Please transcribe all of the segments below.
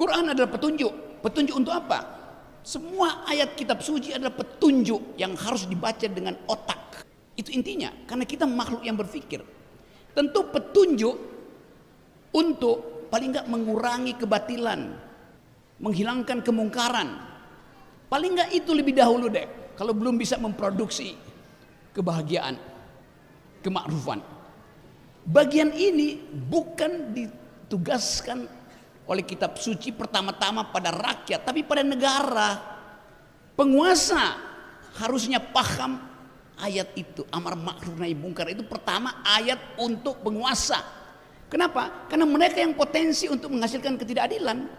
Quran adalah petunjuk. Petunjuk untuk apa? Semua ayat kitab suci adalah petunjuk yang harus dibaca dengan otak. Itu intinya, karena kita makhluk yang berpikir. Tentu petunjuk untuk paling enggak mengurangi kebatilan, menghilangkan kemungkaran. Paling enggak itu lebih dahulu deh, kalau belum bisa memproduksi kebahagiaan, kemakrufan. Bagian ini bukan ditugaskan oleh kitab suci pertama-tama pada rakyat, tapi pada negara. Penguasa harusnya paham ayat itu, amar ma'ruf nahi mungkar itu pertama ayat untuk penguasa. Kenapa? Karena mereka yang potensi untuk menghasilkan ketidakadilan,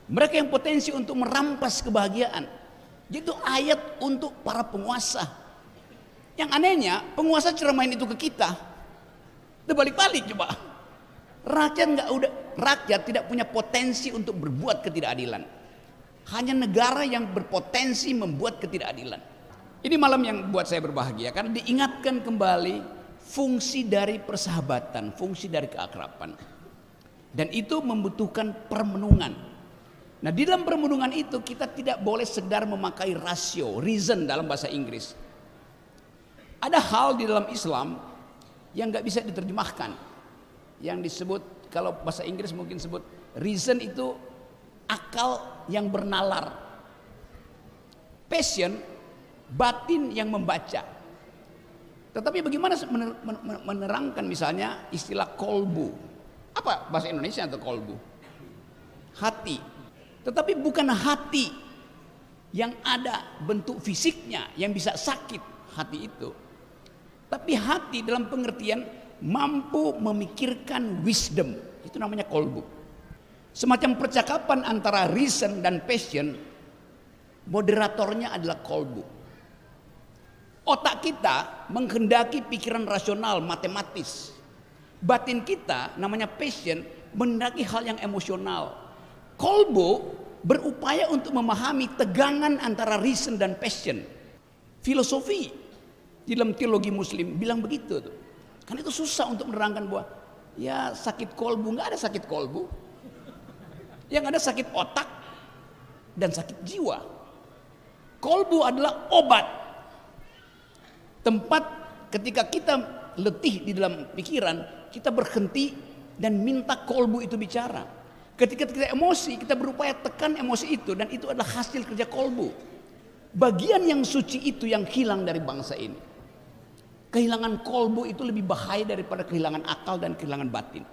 mereka yang potensi untuk merampas kebahagiaan. Itu ayat untuk para penguasa. Yang anehnya penguasa ceramain itu ke kita, terbalik-balik coba. Rakyat tidak punya potensi untuk berbuat ketidakadilan. Hanya negara yang berpotensi membuat ketidakadilan. Ini malam yang buat saya berbahagia karena diingatkan kembali fungsi dari persahabatan, fungsi dari keakraban. Dan itu membutuhkan permenungan. Nah, di dalam permenungan itu kita tidak boleh sekedar memakai rasio, reason dalam bahasa Inggris. Ada hal di dalam Islam yang nggak bisa diterjemahkan, yang disebut kalau bahasa Inggris mungkin sebut reason itu akal yang bernalar, passion batin yang membaca. Tetapi bagaimana menerangkan misalnya istilah kolbu? Apa bahasa Indonesia untuk kolbu? Hati. Tetapi bukan hati yang ada bentuk fisiknya yang bisa sakit hati itu. Tapi hati dalam pengertian mampu memikirkan wisdom. Itu namanya kolbu. Semacam percakapan antara reason dan passion, moderatornya adalah kolbu. Otak kita menghendaki pikiran rasional, matematis. Batin kita namanya passion menghendaki hal yang emosional. Kolbu berupaya untuk memahami tegangan antara reason dan passion. Filosofi di dalam teologi muslim bilang begitu tuh. Kan itu susah untuk menerangkan bahwa ya sakit kolbu, nggak ada sakit kolbu. Yang ada sakit otak dan sakit jiwa. Kolbu adalah obat. Tempat ketika kita letih di dalam pikiran, kita berhenti dan minta kolbu itu bicara. Ketika kita emosi, kita berupaya tekan emosi itu, dan itu adalah hasil kerja kolbu. Bagian yang suci itu yang hilang dari bangsa ini. Kehilangan kolbu itu lebih bahaya daripada kehilangan akal dan kehilangan batin.